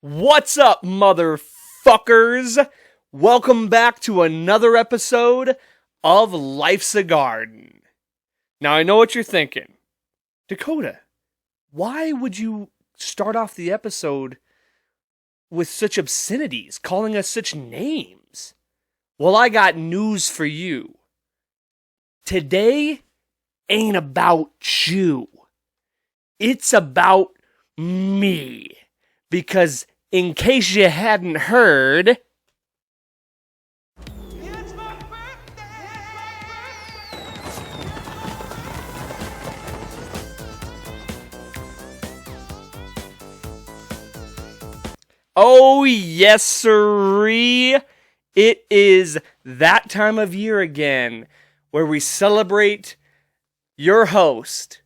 What's up, motherfuckers? Welcome back to another episode of Life's a Garden. Now, I know what you're thinking. Dakota, why would you start off the episode with such obscenities, calling us such names? Well, I got news for you. Today ain't about you. It's about me. Because, in case you hadn't heard... It's my birthday! Oh, yes, sirree! It is that time of year again, where we celebrate your host.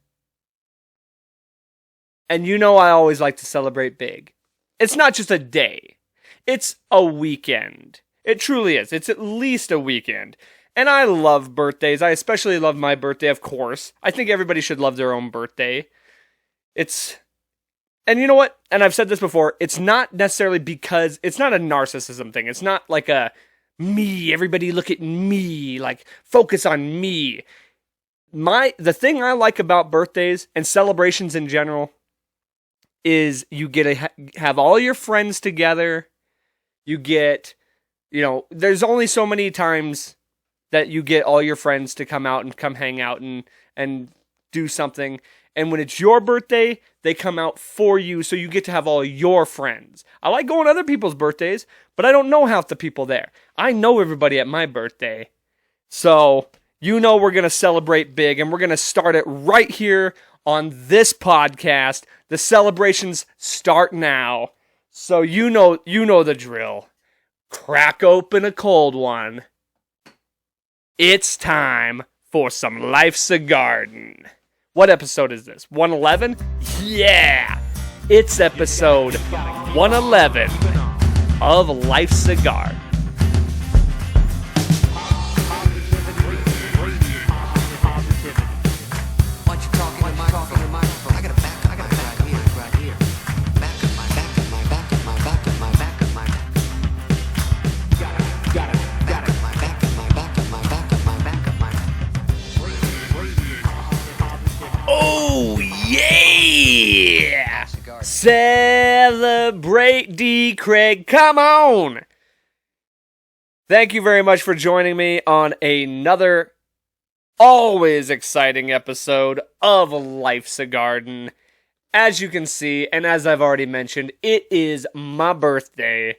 And you know I always like to celebrate big. It's not just a day. It's a weekend. It truly is. It's at least a weekend. And I love birthdays. I especially love my birthday, of course. I think everybody should love their own birthday. And you know what? And I've said this before. It's not necessarily because... It's not a narcissism thing. It's not like a me, everybody look at me, like focus on me. The thing I like about birthdays and celebrations in general is you get to have all your friends together. You get, there's only so many times that you get all your friends to come out and come hang out and do something. And when it's your birthday, they come out for you, so you get to have all your friends. I like going to other people's birthdays, but I don't know half the people there. I know everybody at my birthday. So, we're going to celebrate big, and we're going to start it right here on this podcast. The celebrations start now. So you know the drill. Crack open a cold one. It's time for some Life's a Garden. What episode is this? 111? Yeah! It's episode 111 of Life's a Garden. Oh, yeah! Celebrate, D. Craig. Come on! Thank you very much for joining me on another always exciting episode of Life's a Garden. As you can see, and as I've already mentioned, it is my birthday.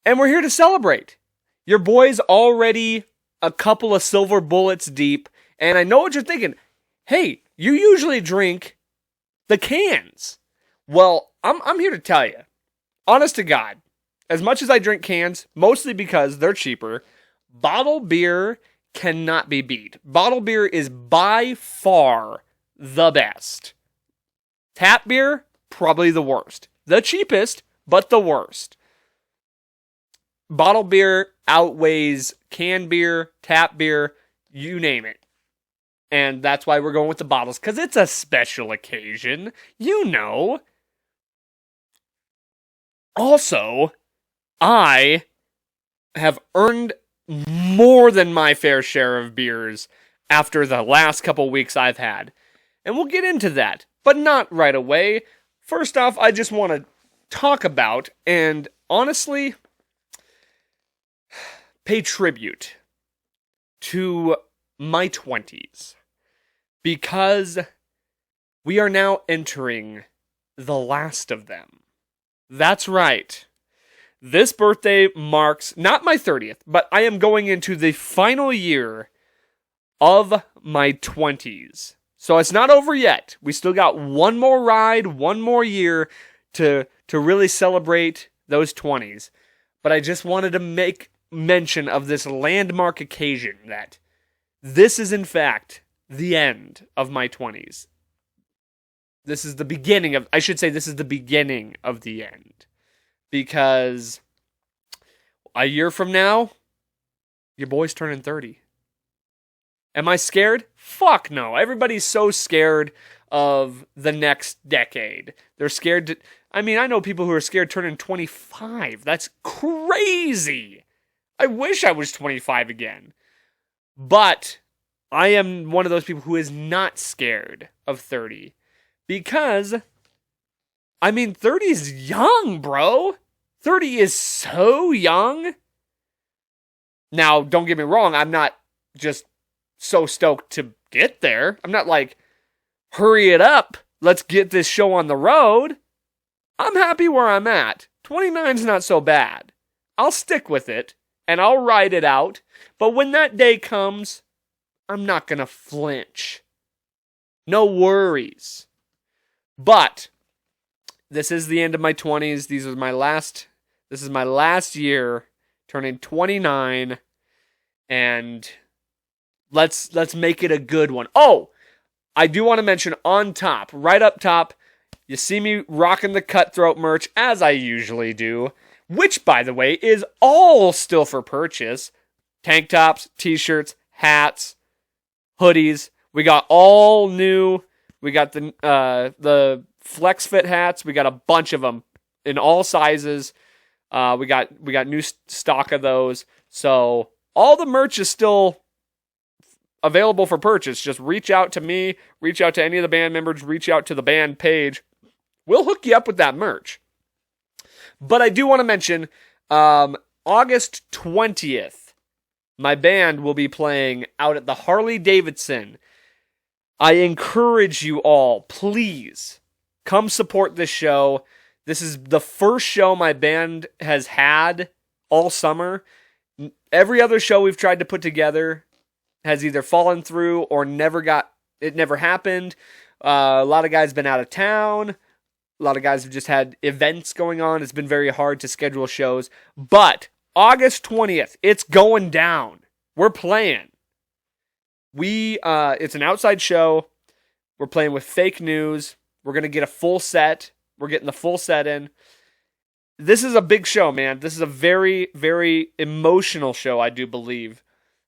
And we're here to celebrate. Your boy's already a couple of silver bullets deep, and I know what you're thinking. Hey, you usually drink the cans. Well, I'm here to tell you, honest to God, as much as I drink cans, mostly because they're cheaper, bottled beer cannot be beat. Bottled beer is by far the best. Tap beer, probably the worst. The cheapest, but the worst. Bottled beer outweighs canned beer, tap beer, you name it. And that's why we're going with the bottles, because it's a special occasion. Also, I have earned more than my fair share of beers after the last couple weeks I've had. And we'll get into that, but not right away. First off, I just want to talk about, and honestly, pay tribute to my 20s. Because we are now entering the last of them. That's right. This birthday marks not my 30th, but I am going into the final year of my 20s. So it's not over yet. We still got one more ride, one more year to really celebrate those 20s. But I just wanted to make mention of this landmark occasion that this is in fact the end of my 20s. This is the beginning of the end. Because a year from now, your boy's turning 30. Am I scared? Fuck no. Everybody's so scared of the next decade. They're scared I mean, I know people who are scared turning 25. That's crazy. I wish I was 25 again. But I am one of those people who is not scared of 30. Because, I mean, 30 is young, bro. 30 is so young. Now, don't get me wrong, I'm not just so stoked to get there. I'm not like, hurry it up, let's get this show on the road. I'm happy where I'm at. 29's not so bad. I'll stick with it, and I'll ride it out. But when that day comes, I'm not going to flinch. No worries. But this is the end of my 20s. This is my last year turning 29, and let's make it a good one. Oh, I do want to mention on top, right up top, you see me rocking the Cutthroat merch as I usually do, which, by the way, is all still for purchase. Tank tops, t-shirts, hats, hoodies. We got all new. We got the Flex Fit hats. We got a bunch of them in all sizes. We got new stock of those. So all the merch is still available for purchase. Just reach out to me, reach out to any of the band members, reach out to the band page. We'll hook you up with that merch. But I do want to mention, August 20th, my band will be playing out at the Harley Davidson. I encourage you all, please, come support this show. This is the first show my band has had all summer. Every other show we've tried to put together has either fallen through or never happened. A lot of guys have been out of town. A lot of guys have just had events going on. It's been very hard to schedule shows. But August 20th, it's going down. We're playing. It's an outside show. We're playing with Fake News. We're going to get a full set. We're getting the full set in. This is a big show, man. This is a very, very emotional show, I do believe.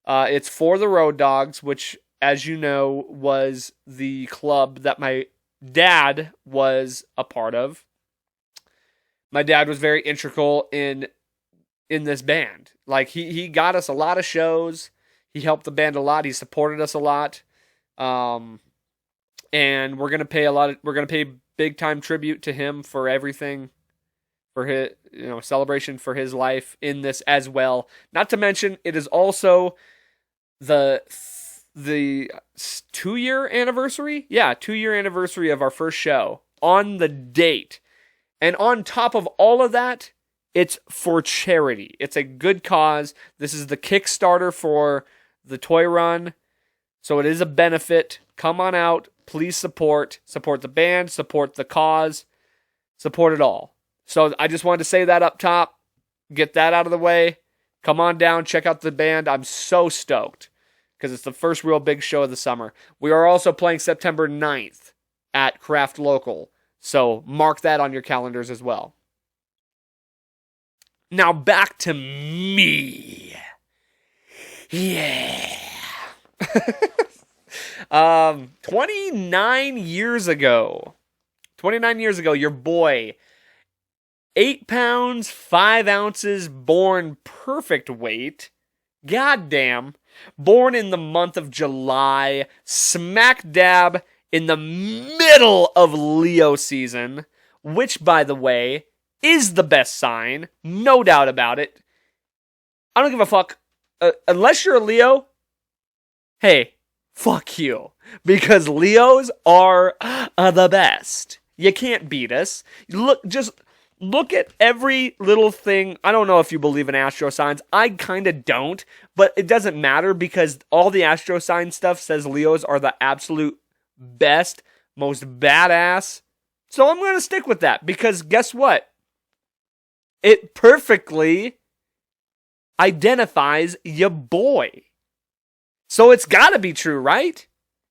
It's for the Road Dogs, which, as you know, was the club that my dad was a part of. My dad was very integral in this band. Like, he got us a lot of shows. He helped the band a lot. He supported us a lot. And we're gonna pay big time tribute to him for everything, for his celebration for his life in this as well. Not to mention, it is also the 2-year anniversary. Yeah, 2-year anniversary of our first show on the date. And on top of all of that, it's for charity. It's a good cause. This is the Kickstarter for the toy run. So it is a benefit. Come on out. Please support the band, support the cause, support it all. So I just wanted to say that up top, get that out of the way. Come on down, check out the band. I'm so stoked because it's the first real big show of the summer. We are also playing September 9th at Craft Local. So mark that on your calendars as well. Now back to me. Yeah. 29 years ago, your boy, 8 pounds, 5 ounces, born perfect weight, goddamn, born in the month of July, smack dab in the middle of Leo season, which, by the way, is the best sign, no doubt about it. I don't give a fuck, unless you're a Leo, hey, fuck you. Because Leos are the best. You can't beat us. Look at every little thing. I don't know if you believe in astro signs. I kind of don't. But it doesn't matter because all the astro sign stuff says Leos are the absolute best, most badass. So I'm going to stick with that. Because guess what? It perfectly identifies your boy. So it's got to be true, right?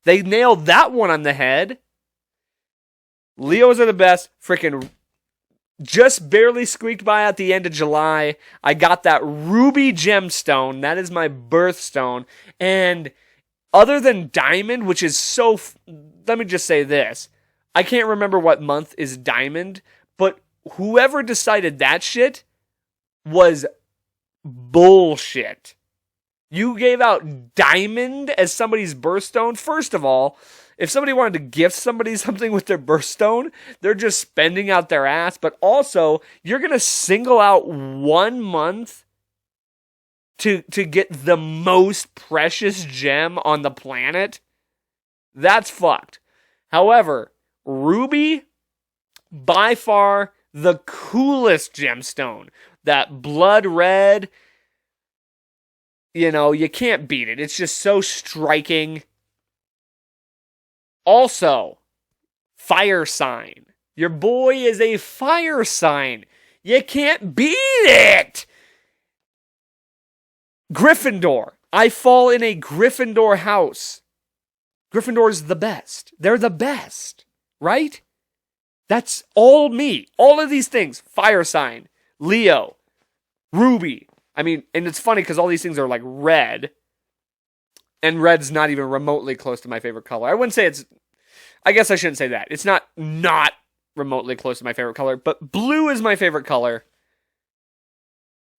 They nailed that one on the head. Leos are the best. Freaking just barely squeaked by at the end of July. I got that ruby gemstone. That is my birthstone. And other than diamond, which is so... let me just say this. I can't remember what month is diamond, But whoever decided that shit was bullshit. You gave out diamond as somebody's birthstone. First of all, if somebody wanted to gift somebody something with their birthstone, they're just spending out their ass. But also, you're going to single out 1 month to get the most precious gem on the planet? That's fucked. However, ruby, by far the coolest gemstone. That blood red, you can't beat it. It's just so striking. Also, fire sign. Your boy is a fire sign. You can't beat it. Gryffindor. I fall in a Gryffindor house. Gryffindor's the best. They're the best, right? That's all me. All of these things. Fire sign. Leo. Ruby. I mean, and it's funny because all these things are like red. And red's not even remotely close to my favorite color. I wouldn't say I guess I shouldn't say that. It's not remotely close to my favorite color. But blue is my favorite color.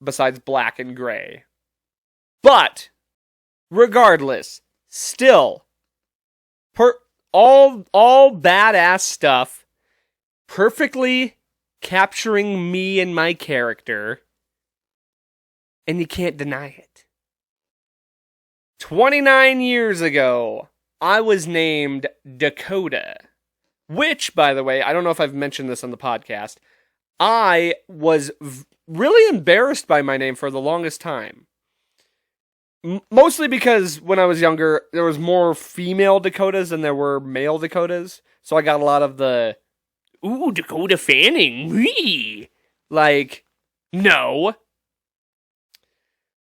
Besides black and gray. But, regardless, still, all badass stuff, perfectly capturing me and my character, and you can't deny it. 29 years ago, I was named Dakota, which, by the way, I don't know if I've mentioned this on the podcast, I was really embarrassed by my name for the longest time. Mostly because when I was younger, there was more female Dakotas than there were male Dakotas. So I got a lot of the, ooh, Dakota Fanning, wee. Like, no.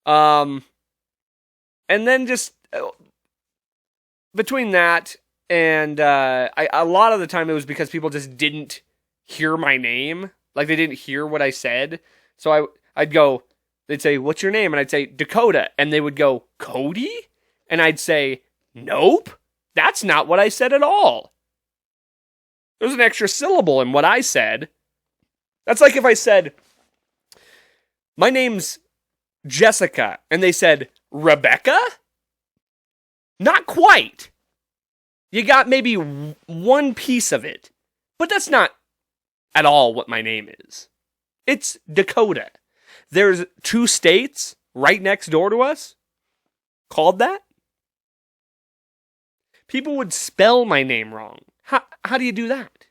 And then just, between that and, a lot of the time it was because people just didn't hear my name. Like, they didn't hear what I said. So I'd go, they'd say, what's your name? And I'd say, Dakota. And they would go, Cody? And I'd say, nope, that's not what I said at all. There's an extra syllable in what I said. That's like if I said, my name's Jessica. And they said, Rebecca? Not quite. You got maybe one piece of it. But that's not at all what my name is. It's Dakota. There's 2 states right next door to us called that. People would spell my name wrong. How do you do that?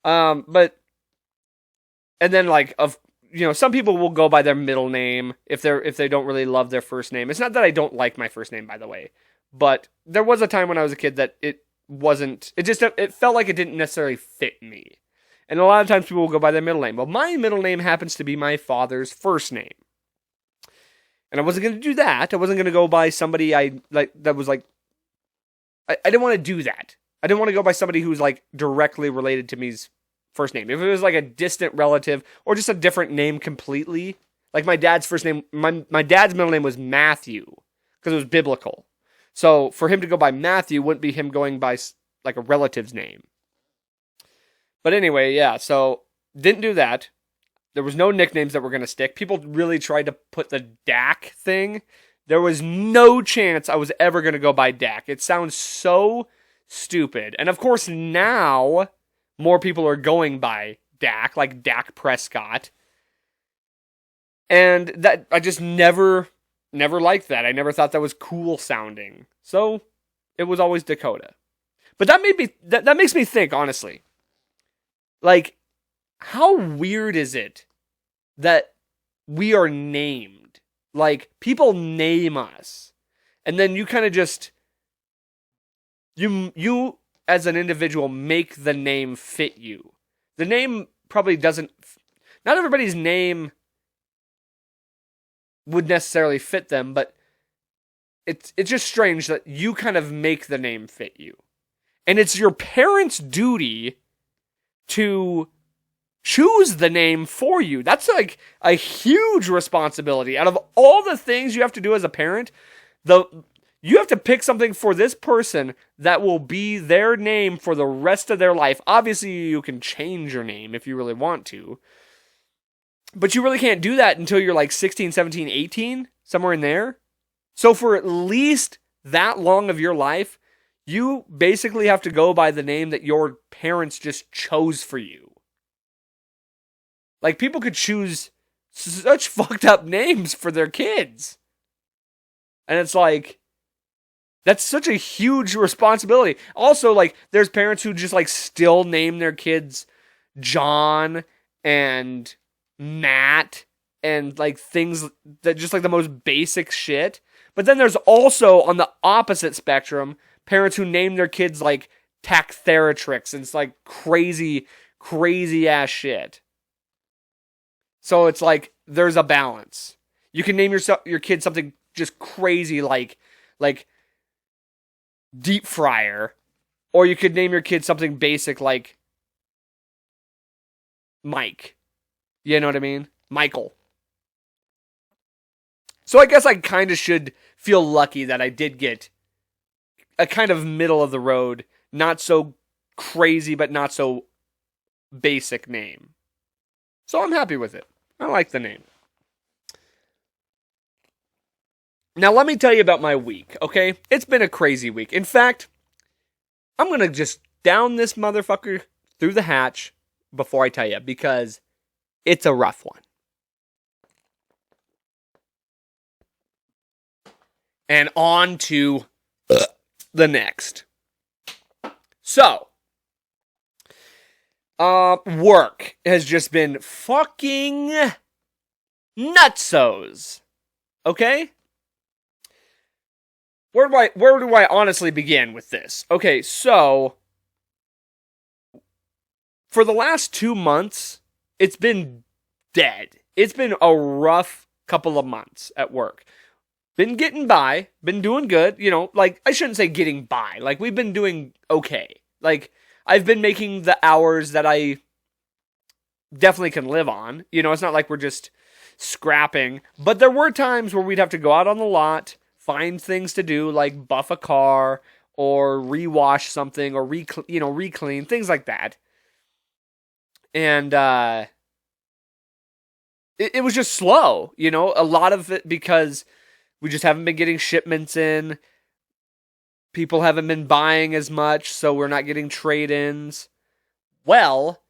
And then some people will go by their middle name if they don't really love their first name. It's not that I don't like my first name, by the way, but there was a time when I was a kid that it felt like it didn't necessarily fit me. And a lot of times people will go by their middle name. Well, my middle name happens to be my father's first name. And I wasn't going to do that. I wasn't going to go by somebody I didn't want to do that. I didn't want to go by somebody who's like directly related to me's first name. If it was like a distant relative or just a different name completely, like my dad's first name, my dad's middle name was Matthew because it was biblical. So for him to go by Matthew wouldn't be him going by like a relative's name. But anyway, yeah, so didn't do that. There was no nicknames that were going to stick. People really tried to put the Dak thing. There was no chance I was ever going to go by Dak. It sounds so stupid. And of course now, more people are going by Dak, like Dak Prescott. And that I just never liked that. I never thought that was cool sounding. So it was always Dakota. But that makes me think, honestly. Like, how weird is it that we are named? Like, people name us. And then you kind of just, you as an individual make the name fit you. The name probably doesn't, not everybody's name would necessarily fit them, but it's just strange that you kind of make the name fit you. And it's your parents' duty to choose the name for you. That's like a huge responsibility. Out of all the things you have to do as a parent, You have to pick something for this person that will be their name for the rest of their life. Obviously, you can change your name if you really want to. But you really can't do that until you're like 16, 17, 18, somewhere in there. So for at least that long of your life, you basically have to go by the name that your parents just chose for you. Like, people could choose such fucked up names for their kids. And it's like, that's such a huge responsibility. Also, like, there's parents who just, like, still name their kids John and Matt and, like, things that just, like, the most basic shit. But then there's also, on the opposite spectrum, parents who name their kids, like, Tactheratrix, and it's, like, crazy, crazy ass shit. So it's like, there's a balance. You can name your kid something just crazy like Deep Fryer, or you could name your kid something basic like Mike. You know what I mean? Michael. So I guess I kind of should feel lucky that I did get a kind of middle of the road, not so crazy but not so basic name. So I'm happy with it. I like the name. Now let me tell you about my week, okay? It's been a crazy week. In fact, I'm going to just down this motherfucker through the hatch before I tell you, because it's a rough one. And on to the next. So, work has just been fucking nutsos. Okay? Where do I honestly begin with this? Okay, so for the last 2 months, it's been dead. It's been a rough couple of months at work. Been getting by, been doing good, you know, like, I shouldn't say getting by. Like, we've been doing okay. Like, I've been making the hours that I definitely can live on. You know, it's not like we're just scrapping. But there were times where we'd have to go out on the lot, find things to do, like buff a car, or rewash something, or reclean, things like that. And it was just slow, you know, a lot of it because we just haven't been getting shipments in. People haven't been buying as much, so we're not getting trade-ins. Well,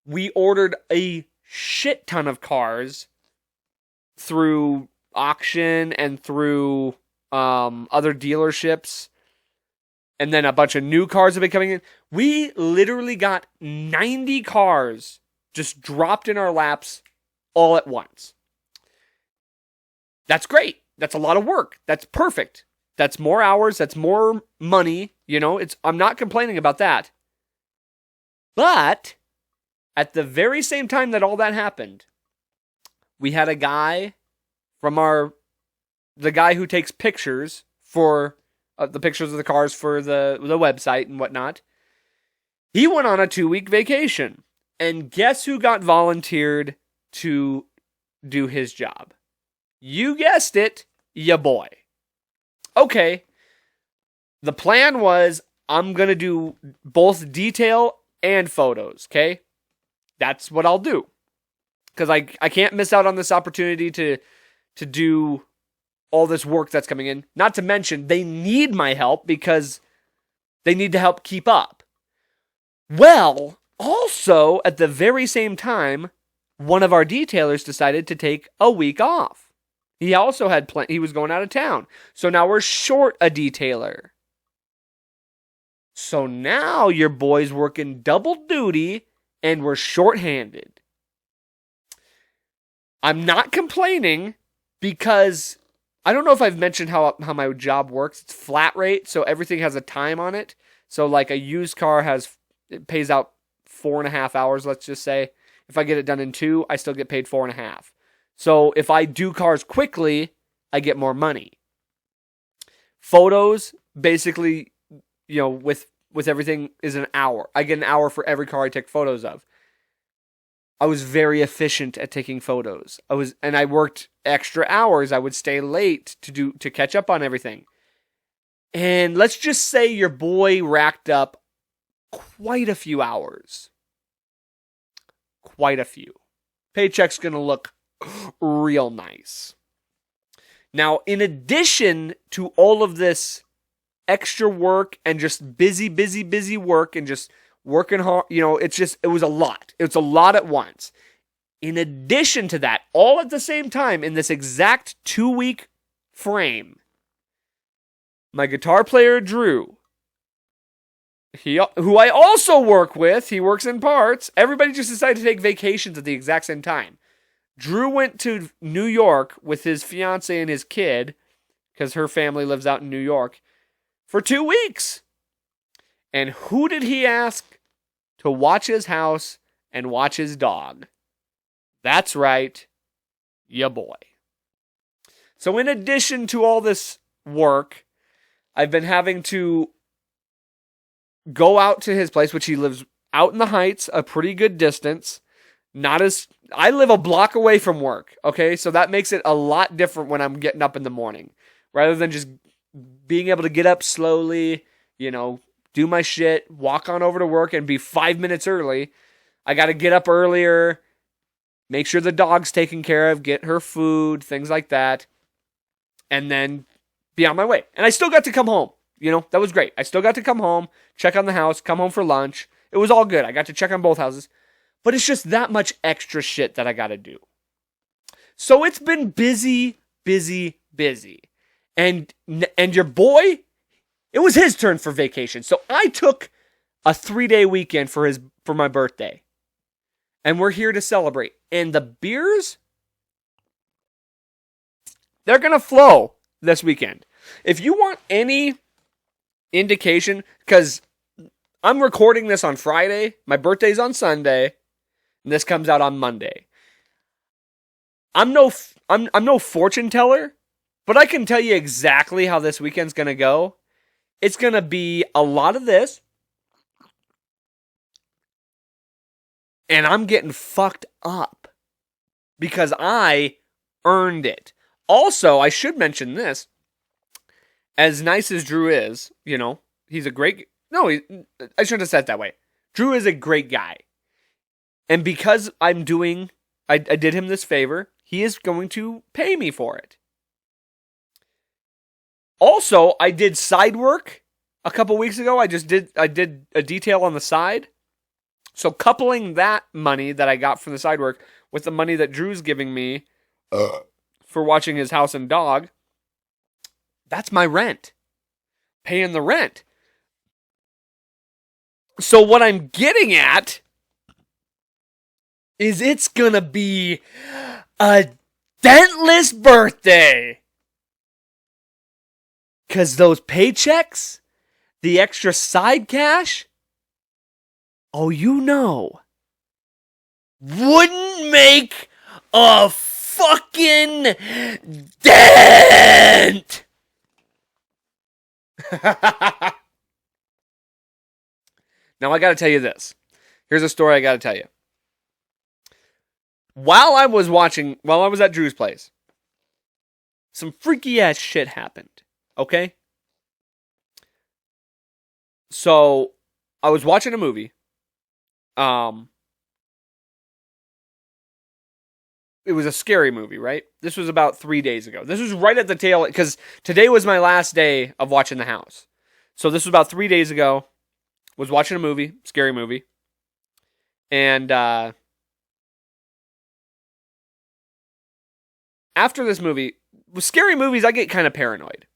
we ordered a shit ton of cars through auction and through other dealerships. And then a bunch of new cars have been coming in. We literally got 90 cars just dropped in our laps all at once. That's great. That's a lot of work. That's perfect. That's more hours. That's more money. You know, I'm not complaining about that. But at the very same time that all that happened, we had a guy from the guy who takes pictures for the pictures of the cars for the website and whatnot. He went on a 2-week vacation. And guess who got volunteered to do his job? You guessed it, ya boy. Okay. The plan was I'm going to do both detail and photos, okay? That's what I'll do. Because I can't miss out on this opportunity to do all this work that's coming in. Not to mention, they need my help because they need to help keep up. Well, also, at the very same time, one of our detailers decided to take a week off. He also had he was going out of town. So now we're short a detailer. So now your boy's working double duty and we're shorthanded. I'm not complaining because I don't know if I've mentioned how my job works. It's flat rate, so everything has a time on it. So like a used car it pays out 4.5 hours, let's just say. If I get it done in 2, I still get paid 4.5. So if I do cars quickly, I get more money. Photos, basically, you know, with everything is an hour. I get an hour for every car I take photos of. I was very efficient at taking photos. I worked extra hours. I would stay late to catch up on everything. And let's just say your boy racked up quite a few hours. Quite a few. Paycheck's going to look real nice. Now, in addition to all of this extra work and just busy work and just working hard, it was a lot. It's a lot at once. In addition to that, all at the same time, in this exact 2-week frame, my guitar player, Drew, who I also work with, he works in parts, everybody just decided to take vacations at the exact same time. Drew went to New York with his fiance and his kid, because her family lives out in New York, for 2 weeks. And who did he ask to watch his house and watch his dog? That's right, ya boy. So in addition to all this work, I've been having to go out to his place, which he lives out in the Heights, a pretty good distance. I live a block away from work, okay? So that makes it a lot different when I'm getting up in the morning. Rather than just being able to get up slowly, do my shit, walk on over to work and be 5 minutes early. I got to get up earlier, make sure the dog's taken care of, get her food, things like that, and then be on my way. And I still got to come home. That was great. I still got to come home, check on the house, come home for lunch. It was all good. I got to check on both houses. But it's just that much extra shit that I got to do. So it's been busy. And your boy, it was his turn for vacation. So I took a 3-day weekend for my birthday. And we're here to celebrate. And the beers, they're going to flow this weekend. If you want any indication, because I'm recording this on Friday, my birthday's on Sunday, and this comes out on Monday. I'm no fortune teller, but I can tell you exactly how this weekend's going to go. It's going to be a lot of this, and I'm getting fucked up because I earned it. Also, I should mention this. As nice as Drew is, he's a great... No, I shouldn't have said it that way. Drew is a great guy. And because I did him this favor, he is going to pay me for it. Also, I did side work a couple weeks ago. I did a detail on the side. So coupling that money that I got from the side work with the money that Drew's giving me for watching his house and dog, that's my rent. Paying the rent. So what I'm getting at is it's gonna be a dentless birthday. 'Cause those paychecks, the extra side cash, wouldn't make a fucking dent. Now I gotta tell you this. Here's a story I gotta tell you. While I was at Drew's place, some freaky ass shit happened. Okay? So, I was watching a movie. It was a scary movie, right? This was about 3 days ago. This was right at the tail, because today was my last day of watching the house. So this was about 3 days ago. Was watching a movie, scary movie. And after this movie, with scary movies, I get kind of paranoid,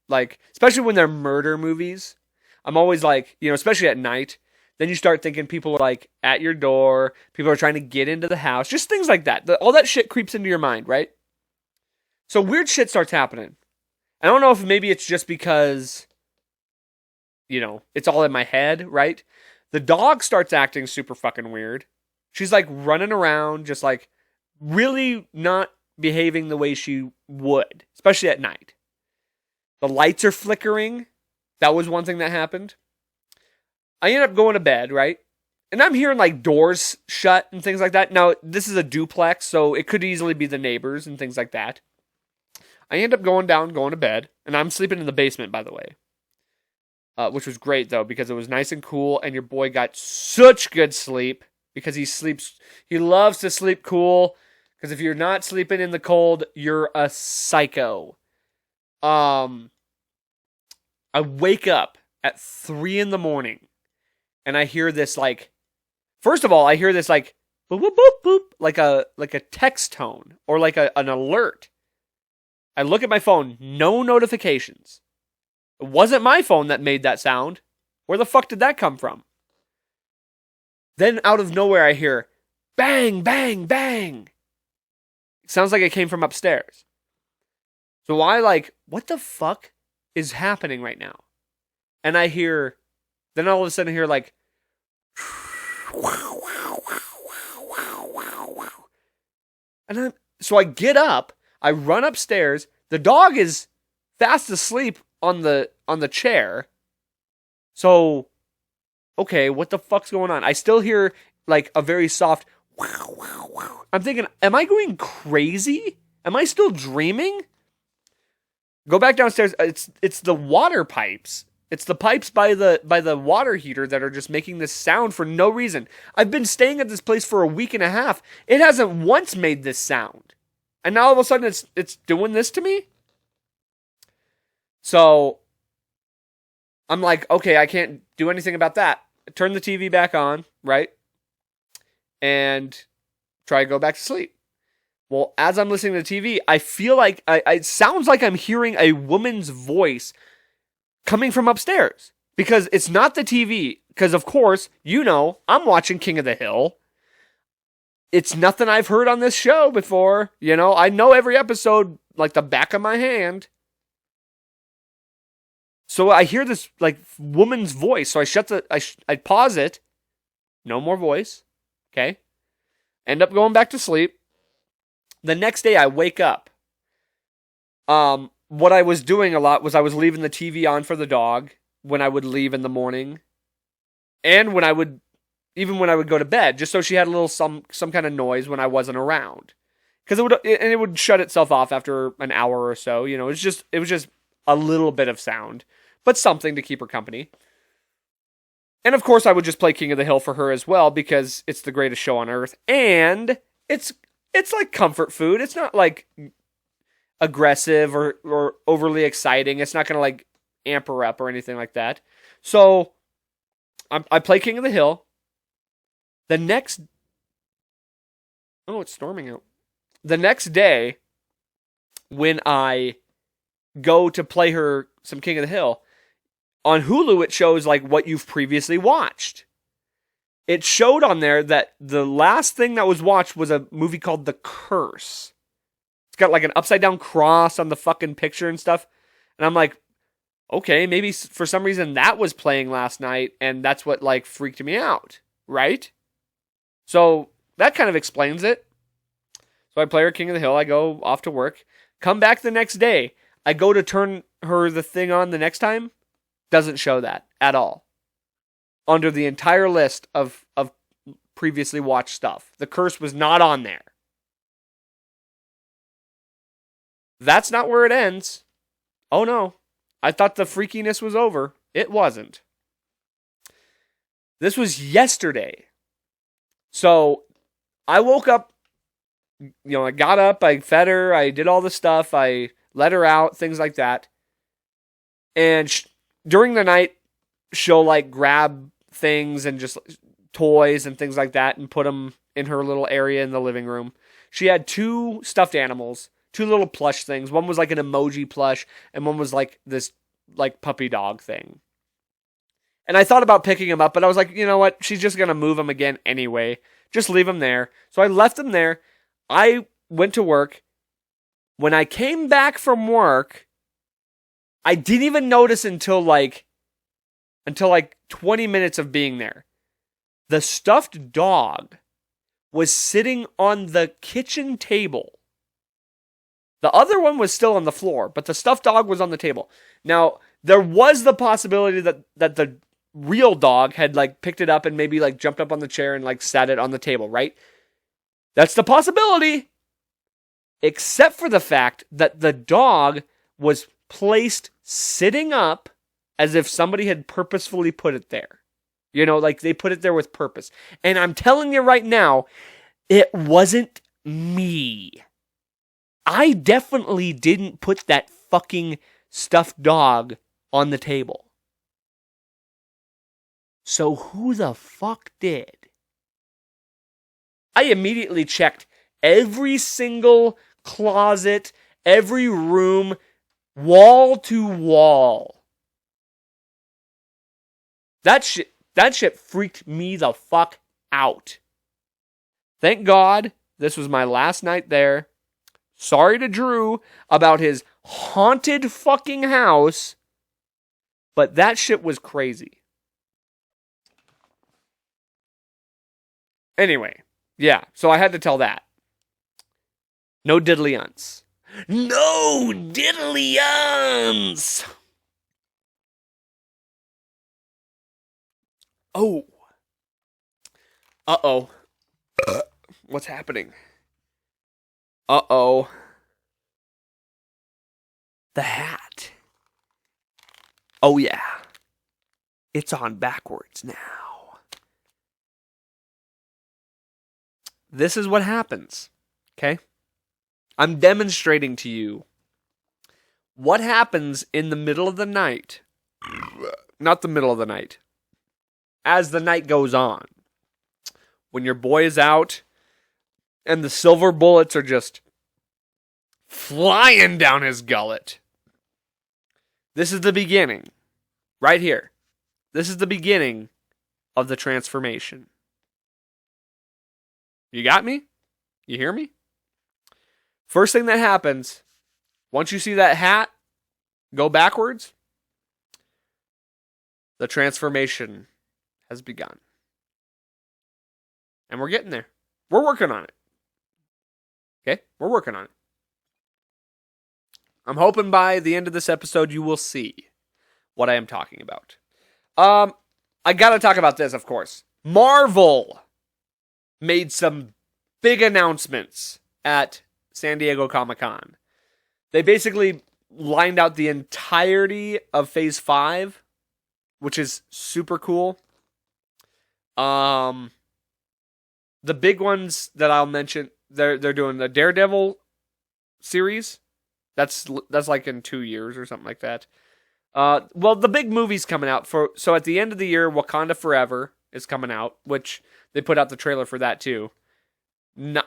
Like, especially when they're murder movies. I'm always like, especially at night. Then you start thinking people are like at your door. People are trying to get into the house. Just things like that. All that shit creeps into your mind, right? So weird shit starts happening. I don't know if maybe it's just because, it's all in my head, right? The dog starts acting super fucking weird. She's like running around, just like really not behaving the way she would, especially at night. The lights are flickering. That was one thing that happened. I end up going to bed, right? And I'm hearing like doors shut and things like that. Now, this is a duplex, so it could easily be the neighbors and things like that. I end up going to bed, and I'm sleeping in the basement, by the way. Which was great, though, because it was nice and cool, and your boy got such good sleep, because he loves to sleep cool, because if you're not sleeping in the cold, you're a psycho. I wake up at 3 a.m, and I hear this, like, first of all, I hear this, like, boop, boop, boop, boop, like a text tone, or like an alert. I look at my phone, no notifications. It wasn't my phone that made that sound. Where the fuck did that come from? Then out of nowhere I hear, bang, bang, bang. It sounds like it came from upstairs. So I what the fuck is happening right now? And then all of a sudden I hear like, and so I get up, I run upstairs. The dog is fast asleep on the chair. So, okay, what the fuck's going on? I still hear like a very soft wow, wow, wow. I'm thinking, am I going crazy? Am I still dreaming? Go back downstairs. It's the water pipes. It's the pipes by the water heater that are just making this sound for no reason. I've been staying at this place for a week and a half. It hasn't once made this sound. And now all of a sudden it's doing this to me? So I'm like, okay, I can't do anything about that. Turn the TV back on, right? And try to go back to sleep. Well, as I'm listening to the TV, I feel like it sounds like I'm hearing a woman's voice coming from upstairs. Because it's not the TV. Because, of course, I'm watching King of the Hill. It's nothing I've heard on this show before. I know every episode like the back of my hand. So I hear this like woman's voice. So I pause it. No more voice. Okay. End up going back to sleep. The next day I wake up. What I was doing a lot was I was leaving the TV on for the dog when I would leave in the morning. And when I would go to bed, just so she had a little some kind of noise when I wasn't around. Because it would shut itself off after an hour or so. It was just a little bit of sound, but something to keep her company. And of course, I would just play King of the Hill for her as well, because it's the greatest show on earth, and it's like comfort food. It's not like aggressive or overly exciting. It's not gonna like amp her up or anything like that. So I play King of the Hill. It's storming out. The next day, when I go to play her some King of the Hill, on Hulu it shows like what you've previously watched. It showed on there that the last thing that was watched was a movie called The Curse. It's got like an upside down cross on the fucking picture and stuff. And I'm like, okay, maybe for some reason that was playing last night and that's what like freaked me out, right? So that kind of explains it. So I play her King of the Hill. I go off to work. Come back the next day. I go to turn her the thing on the next time. Doesn't show that at all. Under the entire list of previously watched stuff. The Curse was not on there. That's not where it ends. Oh no. I thought the freakiness was over. It wasn't. This was yesterday. So I woke up, I got up, I fed her, I did all the stuff, I let her out, things like that. And during the night, she'll like grab things and just toys and things like that and put them in her little area in the living room. She had 2 stuffed animals, 2 little plush things. One was like an emoji plush and one was like this like puppy dog thing. And I thought about picking him up, but I was like, you know what? She's just going to move him again anyway. Just leave him there. So I left him there. I went to work. When I came back from work, I didn't even notice until like 20 minutes of being there. The stuffed dog was sitting on the kitchen table. The other one was still on the floor, but the stuffed dog was on the table. Now, there was the possibility that the real dog had like picked it up and maybe like jumped up on the chair and like sat it on the table, right? That's the possibility. except for the fact that the dog was placed sitting up as if somebody had purposefully put it there. You know, like they put it there with purpose. And I'm telling you right now, it wasn't me. I definitely didn't put that fucking stuffed dog on the table. So who the fuck did? I immediately checked every single closet, every room, wall to wall. That shit freaked me the fuck out. Thank God this was my last night there. Sorry to Drew about his haunted fucking house, but that shit was crazy. Anyway, yeah, so I had to tell that. No diddly-unts. No diddly-unts! Oh. Uh-oh. What's happening? Uh-oh. The hat. Oh, yeah. It's on backwards now. This is what happens. Okay? I'm demonstrating to you what happens in the middle of the night. Not the middle of the night. As the night goes on. When your boy is out and the silver bullets are just flying down his gullet. This is the beginning. Right here. This is the beginning of the transformation. You got me? You hear me? First thing that happens, once you see that hat go backwards, the transformation has begun. And we're getting there. We're working on it. Okay? We're working on it. I'm hoping by the end of this episode you will see what I am talking about. I gotta talk about this, of course. Marvel made some big announcements at San Diego Comic-Con. They basically lined out the entirety of Phase 5, which is super cool. The big ones that I'll mention, they're doing the Daredevil series. That's like in 2 years or something like that. Well, the big movie's coming out so at the end of the year, Wakanda Forever is coming out, which they put out the trailer for that too. No,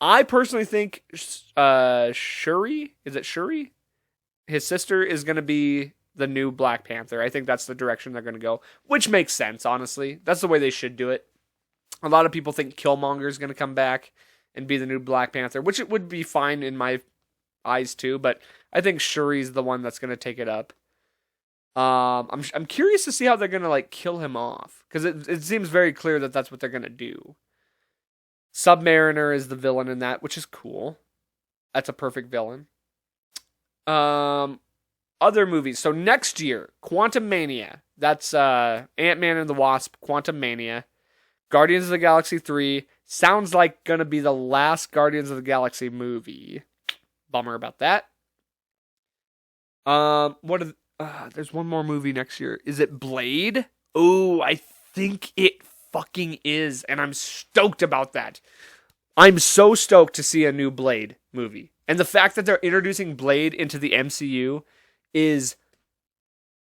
I personally think Shuri, is it Shuri? His sister is going to be the new Black Panther. I think that's the direction they're going to go, which makes sense, honestly. That's the way they should do it. A lot of people think Killmonger is going to come back and be the new Black Panther, which it would be fine in my eyes too, but I think Shuri's the one that's going to take it up. I'm curious to see how they're going to like kill him off, because it seems very clear that that's what they're going to do. Submariner is the villain in that, which is cool. That's a perfect villain. Other movies. So next year, Quantumania. That's Ant-Man and the Wasp, Quantumania. Guardians of the Galaxy 3. Sounds like going to be the last Guardians of the Galaxy movie. Bummer about that. There's one more movie next year. Is it Blade? Oh, I think it fucking is, and I'm stoked about that. I'm so stoked to see a new Blade movie. And the fact that they're introducing Blade into the MCU is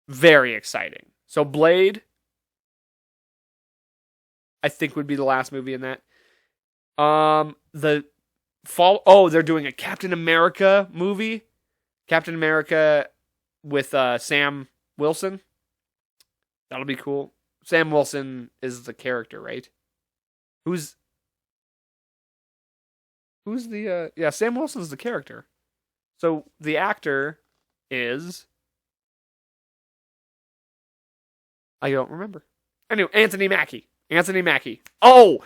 very exciting. So Blade, I think, would be the last movie in that. They're doing a Captain America movie. Captain America with Sam Wilson. That'll be cool. Sam Wilson is the character, right? Who's the Sam Wilson's the character. So the actor is, I don't remember. Anyway, Anthony Mackie. Oh,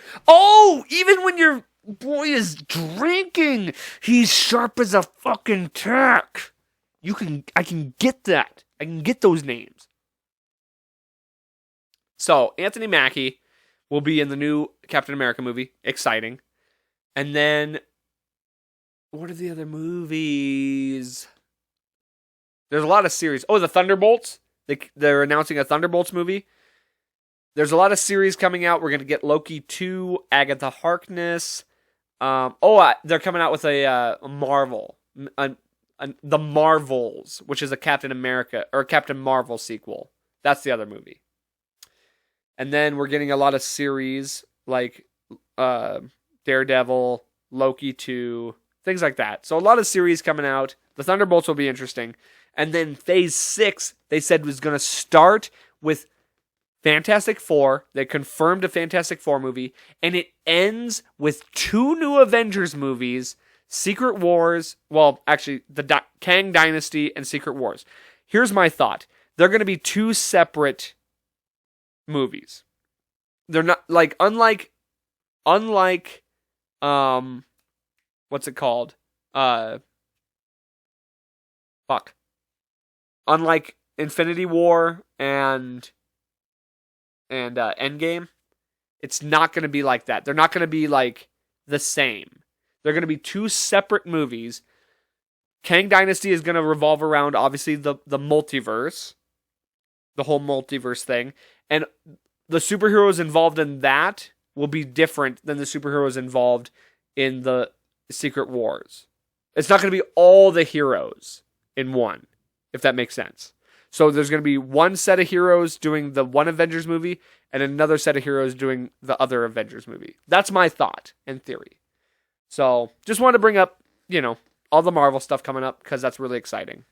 even when your boy is drinking, he's sharp as a fucking tack. I can get that. I can get those names. So, Anthony Mackie will be in the new Captain America movie. Exciting. And then what are the other movies? There's a lot of series. Oh, the Thunderbolts. They're announcing a Thunderbolts movie. There's a lot of series coming out. We're going to get Loki 2, Agatha Harkness. They're coming out with a Marvel. The Marvels, which is a Captain America or Captain Marvel sequel. That's the other movie. And then we're getting a lot of series like Daredevil, Loki 2, things like that. So a lot of series coming out. The Thunderbolts will be interesting. And then Phase 6, they said was going to start with Fantastic Four. They confirmed a Fantastic Four movie. And it ends with 2 new Avengers movies, Secret Wars. Well, actually, the Kang Dynasty and Secret Wars. Here's my thought. They're going to be 2 separate movies. They're not, like, unlike, what's it called? Unlike Infinity War and Endgame, it's not going to be like that. They're not going to be like the same. They're going to be 2 separate movies. Kang Dynasty is going to revolve around, obviously, the multiverse, the whole multiverse thing, and the superheroes involved in that will be different than the superheroes involved in the Secret Wars. It's not going to be all the heroes in one, if that makes sense. So there's going to be one set of heroes doing the one Avengers movie and another set of heroes doing the other Avengers movie. That's my thought and theory. So just wanted to bring up, all the Marvel stuff coming up because that's really exciting.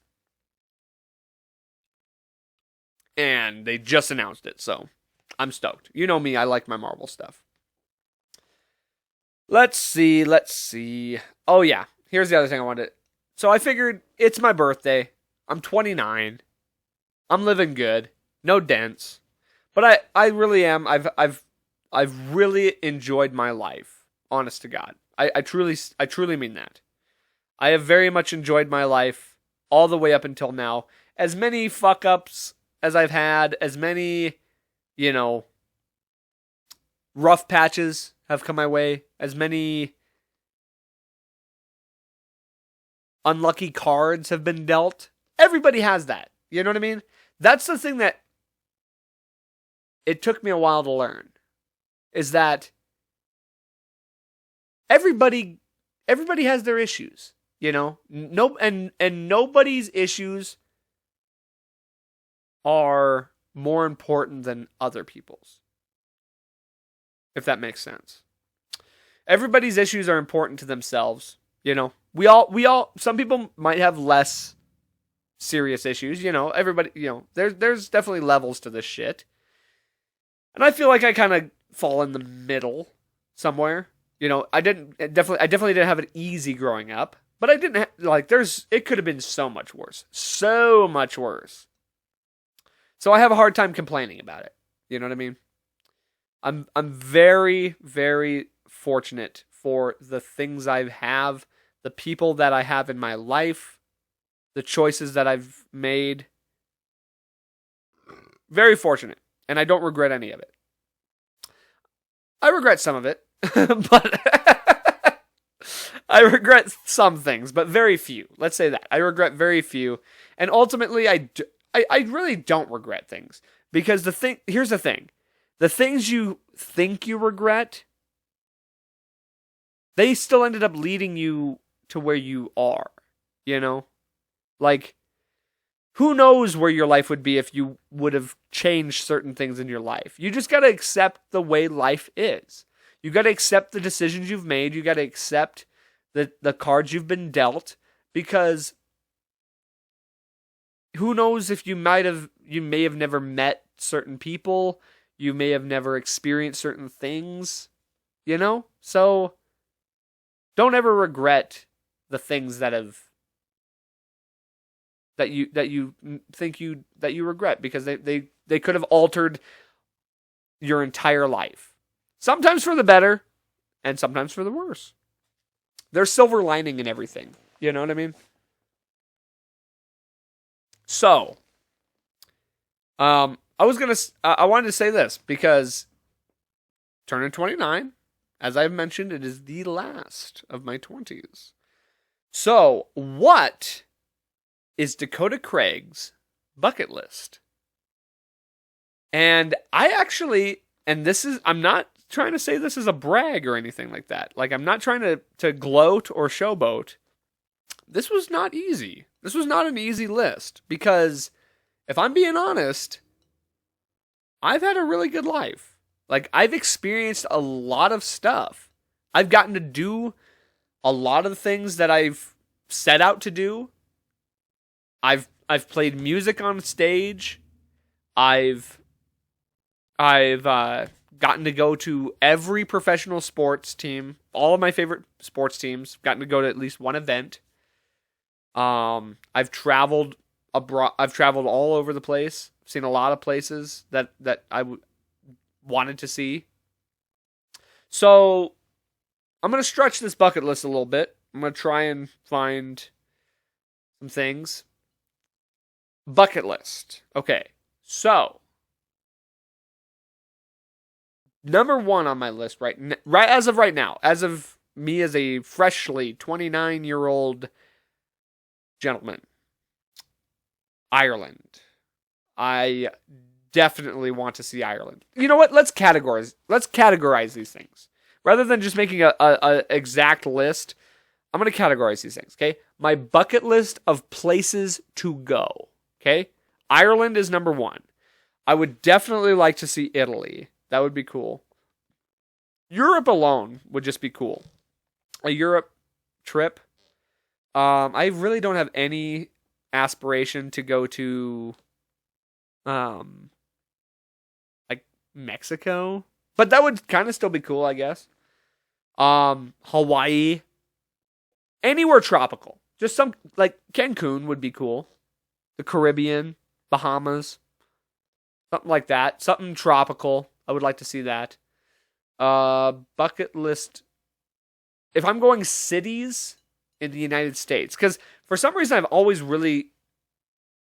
And they just announced it, so I'm stoked. You know me, I like my Marvel stuff. Let's see. Oh yeah, here's the other thing I wanted. So I figured it's my birthday. I'm 29. I'm living good. No dents. But I really am. I've really enjoyed my life. Honest to God. I truly mean that. I have very much enjoyed my life all the way up until now. As many fuck ups as I've had, as many, rough patches have come my way, as many unlucky cards have been dealt. Everybody has that. You know what I mean? That's the thing that it took me a while to learn. Is that everybody has their issues, and nobody's issues are more important than other people's. If that makes sense. Everybody's issues are important to themselves, We all some people might have less serious issues, everybody, there's definitely levels to this shit. And I feel like I kind of fall in the middle somewhere. I definitely didn't have it easy growing up, but I didn't it could have been so much worse. So much worse. So I have a hard time complaining about it. You know what I mean? I'm very, very fortunate for the things I have, the people that I have in my life, the choices that I've made. Very fortunate. And I don't regret any of it. I regret some of it, but I regret some things, but very few. Let's say that. I regret very few. And ultimately, I really don't regret things. Because here's the thing. The things you think you regret, they still ended up leading you to where you are. Like, who knows where your life would be if you would have changed certain things in your life. You just got to accept the way life is. You got to accept the decisions you've made. You got to accept the cards you've been dealt. Because who knows if you may have never met certain people. You may have never experienced certain things. So don't ever regret the things that you think you regret, because they could have altered your entire life. Sometimes for the better, and sometimes for the worse. There's silver lining in everything. You know what I mean? So, I wanted to say this because turning 29, as I've mentioned, it is the last of my 20s. So, what is Dakota Craig's bucket list? And I actually, and this is, I'm not trying to say this is a brag or anything like that. Like, I'm not trying to gloat or showboat. This was not easy. This was not an easy list because if I'm being honest, I've had a really good life. Like, I've experienced a lot of stuff. I've gotten to do a lot of the things that I've set out to do. I've played music on stage. I've gotten to go to every professional sports team, all of my favorite sports teams. Gotten to go to at least one event. I've traveled abroad. I've traveled all over the place. Seen a lot of places that I wanted to see. So I'm gonna stretch this bucket list a little bit. I'm gonna try and find some things. Bucket list. Okay, so number one on my list right as of right now, as of me as a freshly 29-year-old gentleman, Ireland. I definitely want to see Ireland. You know what? Let's categorize these things. Rather than just making a exact list, I'm going to categorize these things, okay? My bucket list of places to go, okay? Ireland is number one. I would definitely like to see Italy. That would be cool. Europe alone would just be cool. A Europe trip. I really don't have any aspiration to go to like Mexico, but that would kind of still be cool, I guess. Hawaii, anywhere tropical, just some like Cancun would be cool. The Caribbean, Bahamas, something like that, something tropical. I would like to see that. Bucket list. If I'm going cities in the United States, because for some reason I've always really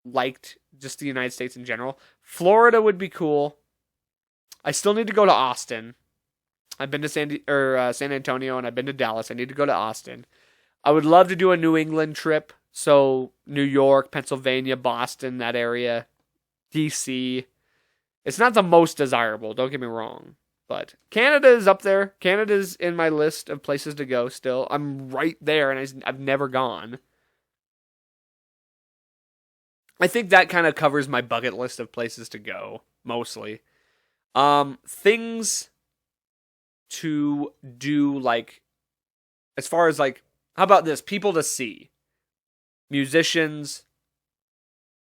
liked just the United States in general. Florida would be cool. I still need to go to Austin. I've been to San Antonio and I've been to Dallas. I need to go to Austin. I would love to do a New England trip. So New York, Pennsylvania, Boston, that area, DC. It's not the most desirable, don't get me wrong. But Canada is up there. Canada's in my list of places to go still. I'm right there and I've never gone. I think that kind of covers my bucket list of places to go, mostly. Things to do, like, as far as, like, how about this? People to see. Musicians,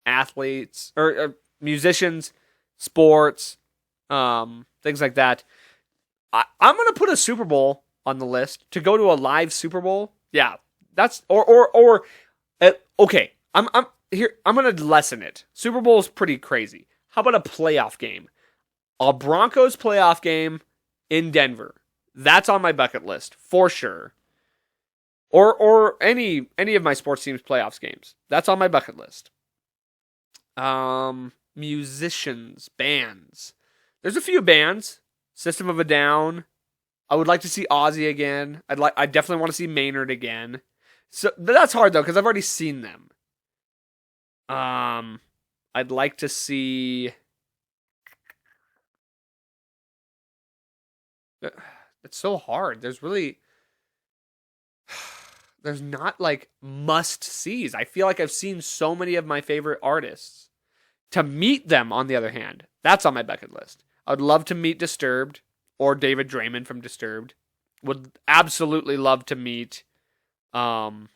athletes, or musicians, sports, things like that. I'm going to put a Super Bowl on the list. To go to a live Super Bowl, yeah, that's, okay, I'm going to lessen it. Super Bowl is pretty crazy. How about a playoff game? A Broncos playoff game in Denver. That's on my bucket list, for sure. Or any of my sports teams' playoffs games. That's on my bucket list. Musicians, bands. There's a few bands. System of a Down. I would like to see Ozzy again. I definitely want to see Maynard again. So that's hard though, because I've already seen them. I'd like to see. It's so hard. There's not like must sees. I feel like I've seen so many of my favorite artists. To meet them, on the other hand, that's on my bucket list. I would love to meet Disturbed or David Draymond from Disturbed. Would absolutely love to meet. Would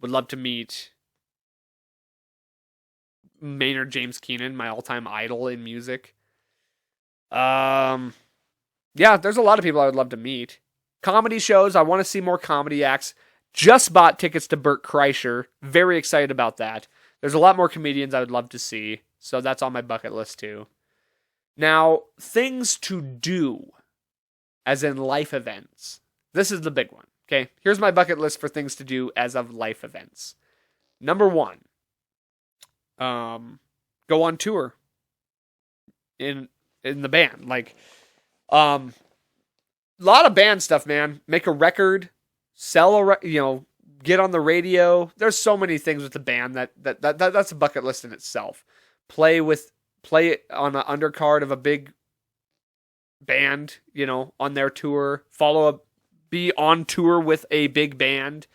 love to meet Maynard James Keenan, my all-time idol in music. Yeah, there's a lot of people I would love to meet. Comedy shows, I want to see more comedy acts. Just bought tickets to Bert Kreischer. Very excited about that. There's a lot more comedians I would love to see. So that's on my bucket list too. Now, things to do, as in life events. This is the big one. Okay, here's my bucket list for things to do as of life events. Number one, go on tour in the band. Like, a lot of band stuff, man. Make a record, sell get on the radio. There's so many things with the band that's a bucket list in itself. Play on an undercard of a big band, on their tour. Be on tour with a big band.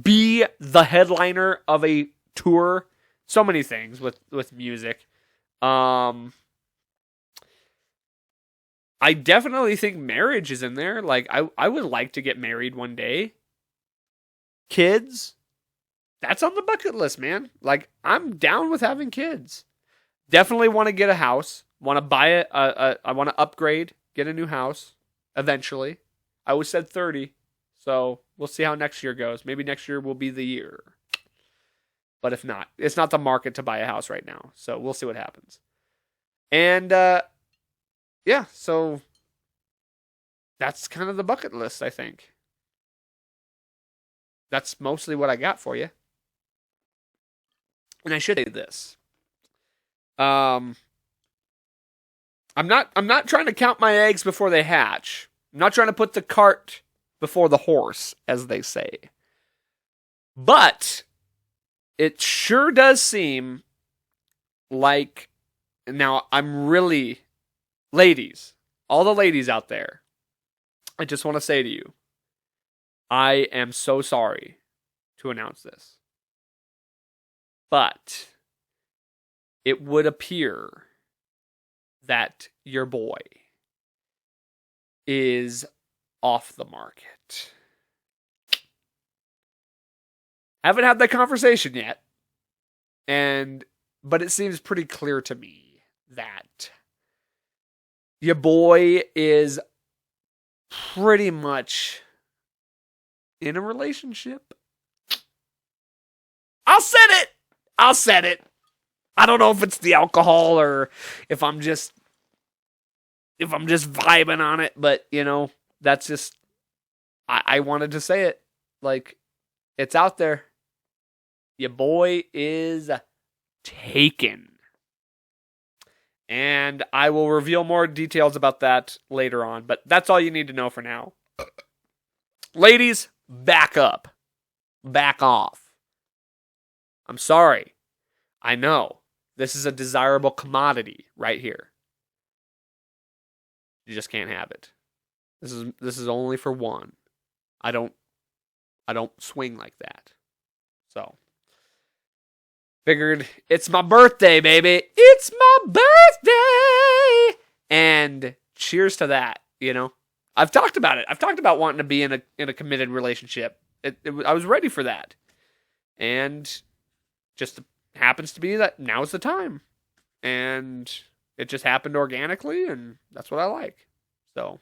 Be the headliner of a tour. So many things with music. I definitely think marriage is in there. Like, I would like to get married one day. Kids, that's on the bucket list, man. Like, I'm down with having kids. Definitely want to get a house. Want to buy it. I want to upgrade, get a new house eventually. I always said 30, so we'll see how next year goes. Maybe next year will be the year. But if not, it's not the market to buy a house right now. So we'll see what happens. And, yeah, so that's kind of the bucket list, I think. That's mostly what I got for you. And I should say this. I'm not trying to count my eggs before they hatch. I'm not trying to put the cart before the horse, as they say. But it sure does seem like, now I'm really, ladies, all the ladies out there, I just want to say to you, I am so sorry to announce this. But it would appear that your boy is off the market. Haven't had that conversation yet. But it seems pretty clear to me that your boy is pretty much in a relationship. I'll set it. I don't know if it's the alcohol or if I'm just vibing on it, but that's just, I wanted to say it. Like, it's out there. Your boy is taken. And I will reveal more details about that later on, but that's all you need to know for now. Ladies, back up. Back off. I'm sorry. I know. This is a desirable commodity right here. You just can't have it. This is only for one. I don't swing like that. So, figured it's my birthday, baby. It's my birthday. And cheers to that, I've talked about it. I've talked about wanting to be in a committed relationship. I was ready for that. And just happens to be that now's the time. And it just happened organically, and that's what I like. So,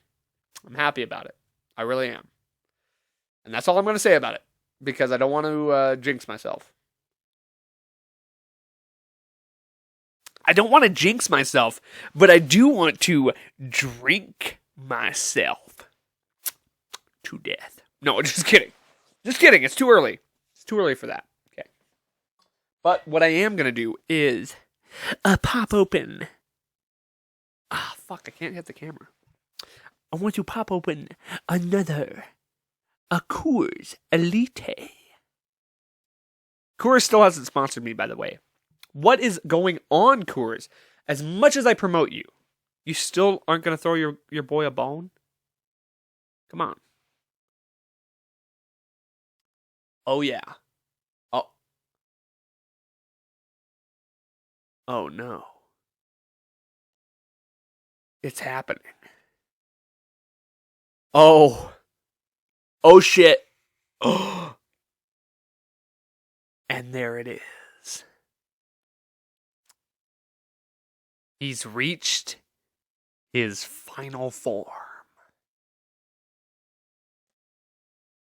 I'm happy about it. I really am. And that's all I'm going to say about it, because I don't want to jinx myself. I don't want to jinx myself, but I do want to drink myself to death. No, just kidding. Just kidding. It's too early. It's too early for that. Okay. But what I am going to do is pop open. Fuck, I can't hit the camera. I want to pop open a Coors Elite. Coors still hasn't sponsored me, by the way. What is going on, Coors? As much as I promote you, you still aren't going to throw your boy a bone? Come on. Oh, yeah. Oh, no. It's happening. Oh. Oh, shit. Oh. And there it is. He's reached his final form.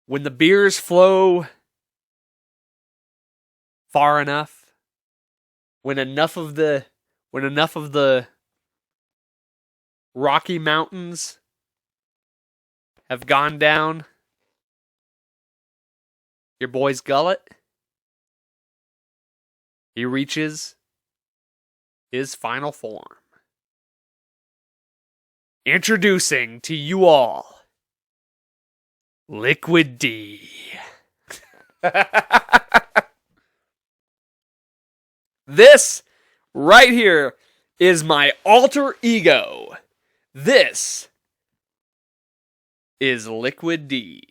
When the beers flow far enough, when enough of the Rocky Mountains have gone down your boy's gullet, he reaches his final form. Introducing to you all, Liquid D. This right here is my alter ego. This is Liquid D.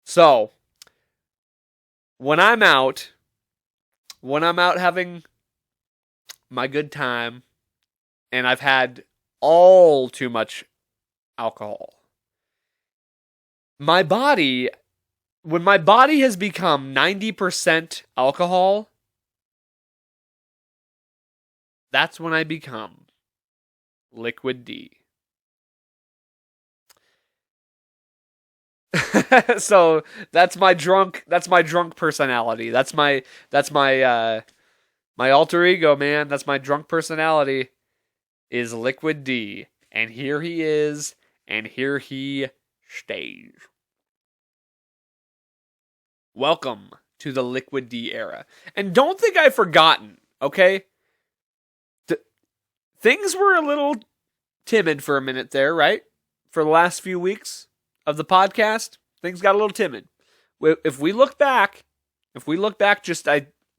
So, when I'm out having my good time, and I've had all too much alcohol, when my body has become 90% alcohol, that's when I become Liquid D. So that's my drunk personality. That's my my alter ego, man. That's my drunk personality, is Liquid D. And here he is, and here he stays. Welcome to the Liquid D era. And don't think I've forgotten, okay? Things were a little timid for a minute there, right? For the last few weeks of the podcast, things got a little timid. If we look back just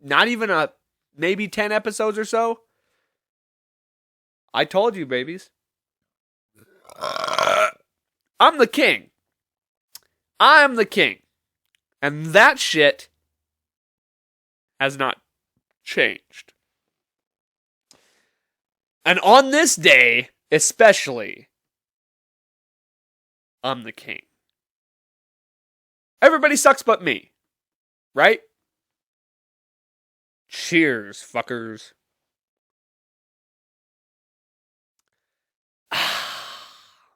not even maybe 10 episodes or so, I told you, babies. I'm the king. I'm the king. And that shit has not changed. And on this day, especially, I'm the king. Everybody sucks but me. Right? Cheers, fuckers.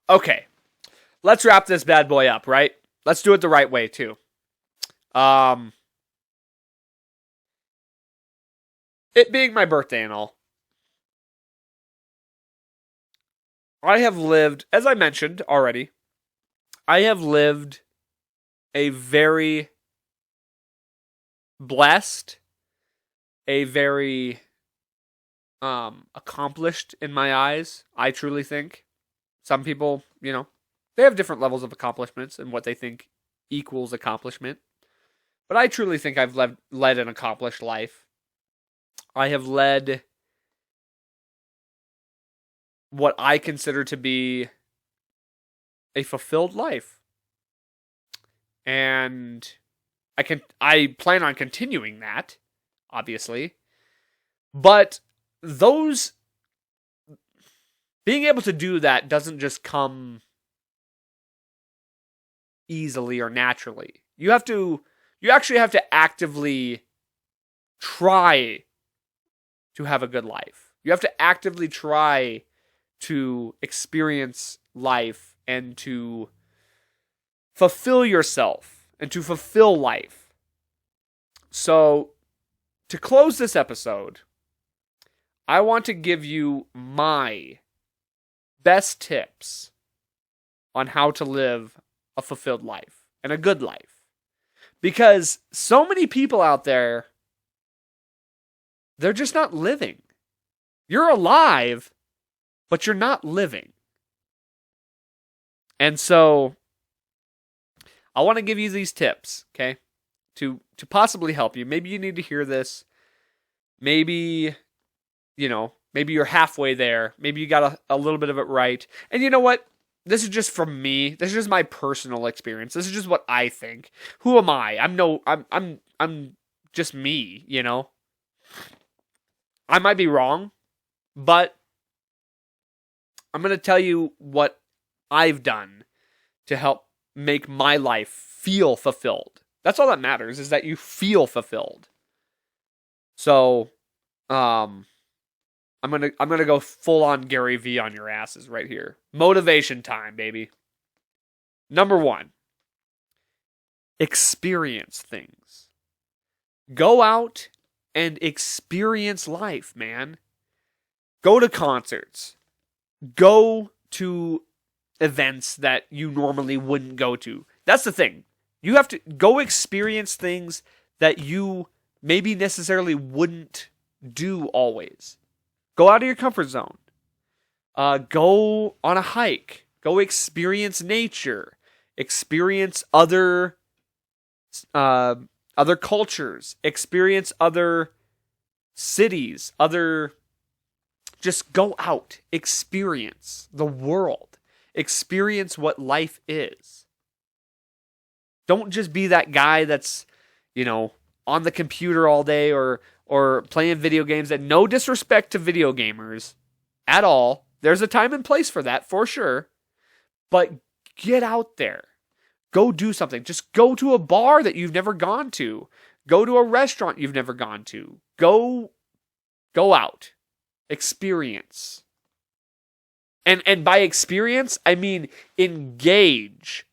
Okay. Let's wrap this bad boy up, right? Let's do it the right way, too. It being my birthday and all, I have lived, as I mentioned already, I have lived a very blessed, a very accomplished in my eyes, I truly think. Some people, they have different levels of accomplishments and what they think equals accomplishment. But I truly think I've led an accomplished life. I have led what I consider to be a fulfilled life. And I plan on continuing that, obviously. But being able to do that doesn't just come easily or naturally. You actually have to actively try to have a good life. You have to actively try to experience life and to fulfill yourself and to fulfill life. So, to close this episode, I want to give you my best tips on how to live a fulfilled life and a good life. Because so many people out there, they're just not living. You're alive, but you're not living. And so, I want to give you these tips, okay? To possibly help you. Maybe you need to hear this. Maybe, maybe you're halfway there. Maybe you got a little bit of it right. And you know what? This is just from me. This is just my personal experience. This is just what I think. Who am I? I'm just me, I might be wrong, but I'm going to tell you what I've done to help make my life feel fulfilled. That's all that matters, is that you feel fulfilled. So, I'm gonna go full on Gary V on your asses right here. Motivation time, baby. Number 1, experience things. Go out and experience life, man. Go to concerts. Go to events that you normally wouldn't go to. That's the thing. You have to go experience things that you maybe necessarily wouldn't do always. Go out of your comfort zone. Go on a hike. Go experience nature. Experience other uh, other cultures, experience other cities, just go out, experience the world, experience what life is. Don't just be that guy that's, on the computer all day or playing video games. And no disrespect to video gamers at all. There's a time and place for that, for sure. But get out there. Go do something. Just go to a bar that you've never gone to. Go to a restaurant you've never gone to. Go out. Experience. And by experience, I mean engage.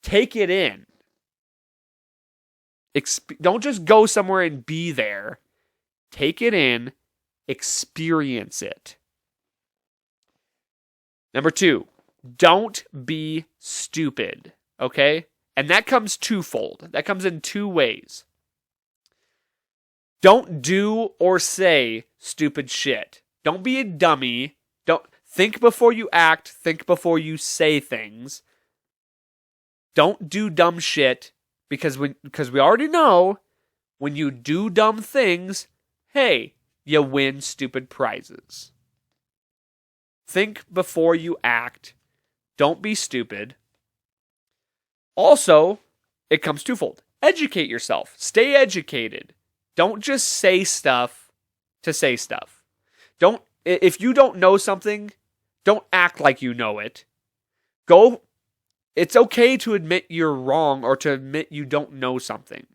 Take it in. Don't just go somewhere and be there. Take it in. Experience it. Number 2, don't be stupid. Okay? And that comes twofold. That comes in 2 ways. Don't do or say stupid shit. Don't be a dummy. Don't think before you act. Think before you say things. Don't do dumb shit because we already know when you do dumb things, hey, you win stupid prizes. Think before you act. Don't be stupid. Also, it comes twofold. Educate yourself. Stay educated. Don't just say stuff to say stuff. If you don't know something, don't act like you know it. It's okay to admit you're wrong or to admit you don't know something.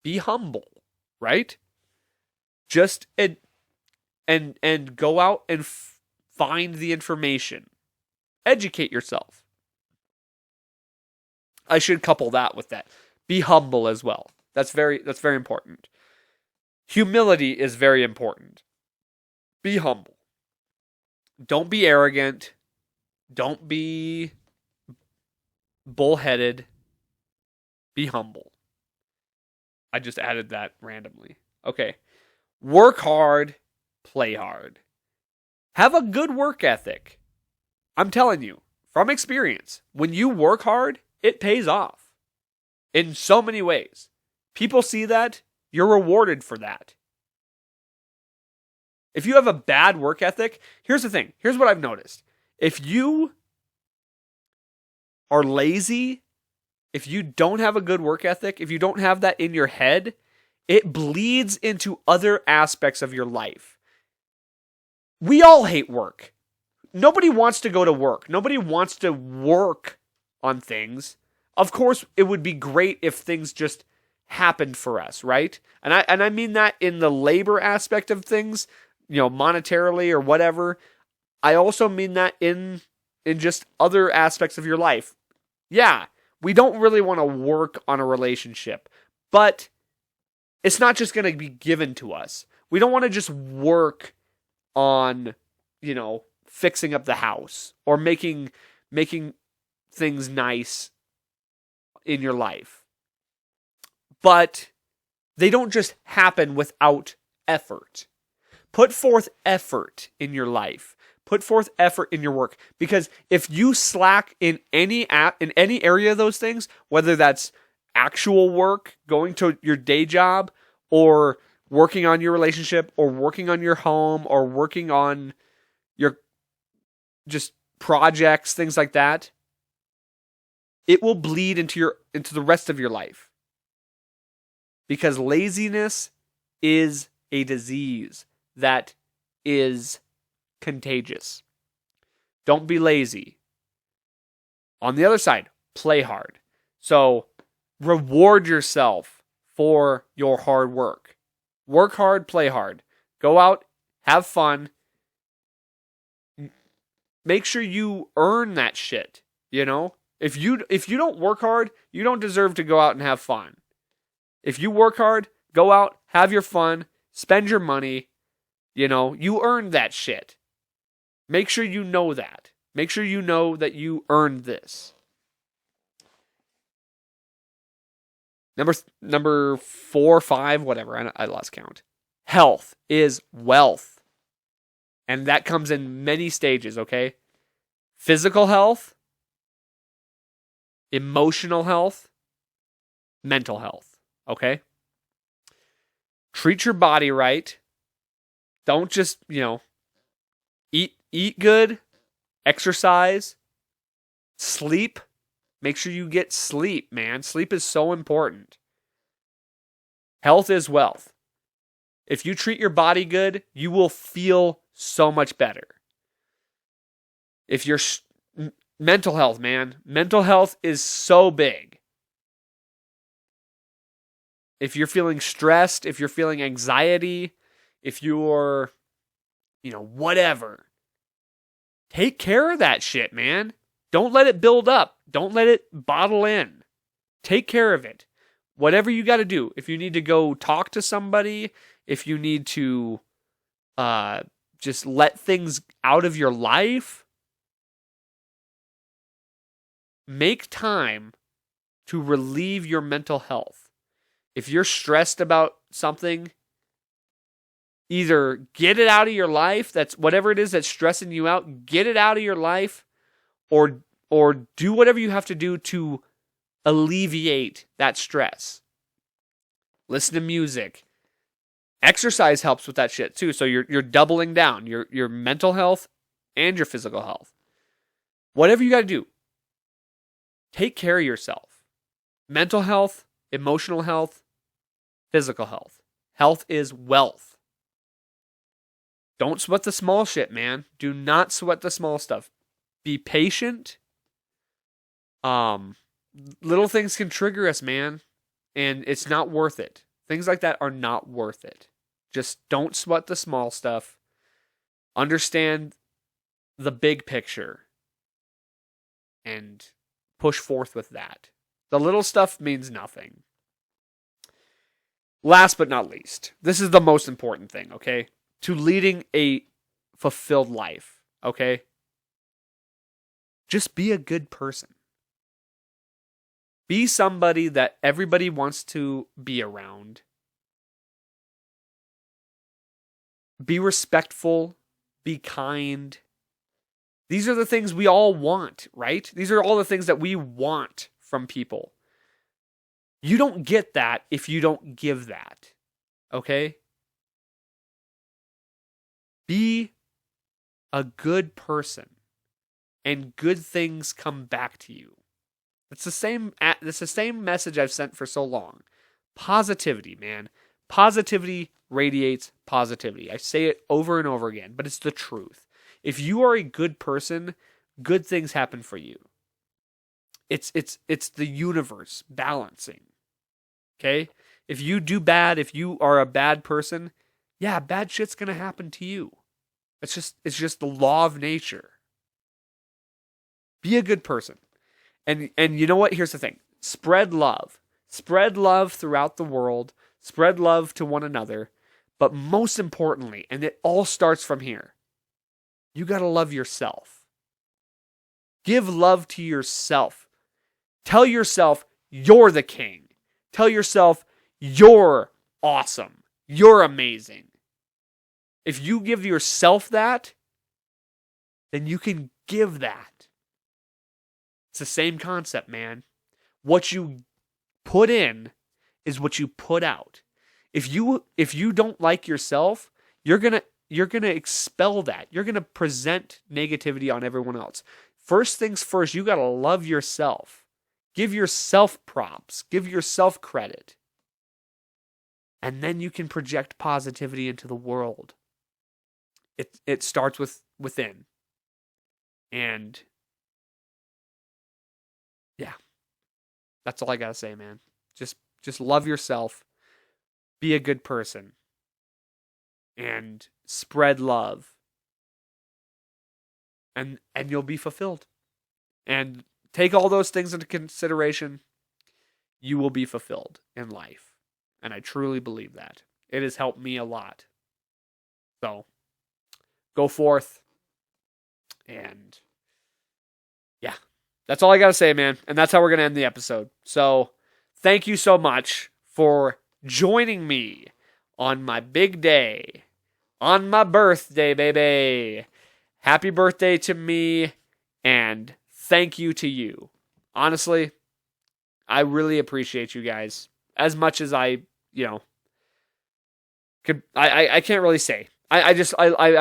Be humble, right? Just and go out and find the information. Educate yourself. I should couple that with that. Be humble as well. That's very important. Humility is very important. Be humble. Don't be arrogant. Don't be bullheaded. Be humble. I just added that randomly. Okay. Work hard, play hard. Have a good work ethic. I'm telling you, from experience, when you work hard, it pays off. In so many ways. People see that, you're rewarded for that. If you have a bad work ethic, here's the thing. Here's what I've noticed. If you are lazy, if you don't have a good work ethic, if you don't have that in your head, it bleeds into other aspects of your life. We all hate work. Nobody wants to go to work. Nobody wants to work on things. Of course, it would be great if things just happened for us, right? And I mean that in the labor aspect of things, monetarily or whatever. I also mean that in just other aspects of your life. Yeah, we don't really want to work on a relationship, but it's not just going to be given to us. We don't want to just work on, fixing up the house or making things nice in your life. But they don't just happen without effort. Put forth effort in your life. Put forth effort in your work. Because if you slack in any area of those things, whether that's actual work, going to your day job, or working on your relationship, or working on your home, or working on your just projects, things like that, it will bleed into the rest of your life. Because laziness is a disease that is contagious. Don't be lazy. On the other side, play hard. So reward yourself for your hard work. Work hard, play hard. Go out, have fun. Make sure you earn that shit, If you don't work hard, you don't deserve to go out and have fun. If you work hard, go out, have your fun, spend your money, you earned that shit. Make sure you know that. Make sure you know that you earned this. Number 4, 5, whatever, I lost count. Health is wealth. And that comes in many stages, okay? Physical health, emotional health, mental health. Okay? Treat your body right. Don't just, eat good, exercise, sleep. Make sure you get sleep, man. Sleep is so important. Health is wealth. If you treat your body good, you will feel so much better. If you're mental health, man, mental health is so big. If you're feeling stressed, if you're feeling anxiety, if you're, whatever, take care of that shit, man. Don't let it build up. Don't let it bottle in. Take care of it. Whatever you got to do. If you need to go talk to somebody, if you need to just let things out of your life, make time to relieve your mental health. If you're stressed about something, either get it out of your life, that's whatever it is that's stressing you out, get it out of your life, or do whatever you have to do to alleviate that stress. Listen to music. Exercise helps with that shit too. So you're doubling down your mental health and your physical health. Whatever you got to do, take care of yourself. Mental health, emotional health, physical health. Health is wealth. Don't sweat the small shit, man. Do not sweat the small stuff. Be patient. Little things can trigger us, man, and it's not worth it. Things like that are not worth it. Just don't sweat the small stuff. Understand the big picture and push forth with that. The little stuff means nothing. Last but not least, this is the most important thing, okay? To leading a fulfilled life, okay? Just be a good person. Be somebody that everybody wants to be around. Be respectful. Be kind. These are the things we all want, right? These are all the things that we want from people. You don't get that if you don't give that. Okay? Be a good person, and good things come back to you. It's the same message I've sent for so long. Positivity, man. Positivity radiates positivity. I say it over and over again, but it's the truth. If you are a good person, good things happen for you. It's the universe balancing. Okay? If you do bad, if you are a bad person, yeah, bad shit's going to happen to you. It's just the law of nature. Be a good person. And you know what? Here's the thing. Spread love. Spread love throughout the world. Spread love to one another. But most importantly, and it all starts from here, you got to love yourself. Give love to yourself. Tell yourself you're the king. Tell yourself you're awesome. You're amazing. If you give yourself that, then you can give that. It's the same concept, man. What you put in is what you put out. If you don't like yourself, you're gonna expel that. You're gonna present negativity on everyone else. First things first, you gotta love yourself. Give yourself props. Give yourself credit. And then you can project positivity into the world. It starts within. And yeah. That's all I gotta say, man. Just love yourself. Be a good person. And spread love. And you'll be fulfilled. And take all those things into consideration. You will be fulfilled in life. And I truly believe that. It has helped me a lot. So, go forth. And yeah, that's all I got to say, man. And that's how we're going to end the episode. So, thank you so much for joining me on my big day. On my birthday, baby. Happy birthday to me. And thank you to you. Honestly, I really appreciate you guys as much as I could. I can't really say. I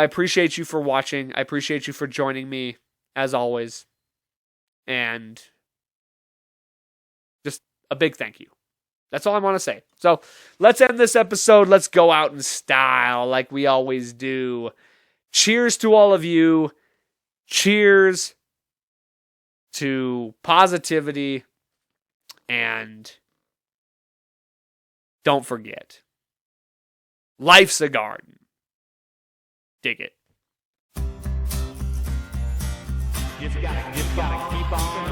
appreciate you for watching. I appreciate you for joining me as always. And just a big thank you. That's all I want to say. So let's end this episode. Let's go out in style like we always do. Cheers to all of you. Cheers to positivity. And don't forget, life's a garden. Dig it. Just gotta keep on.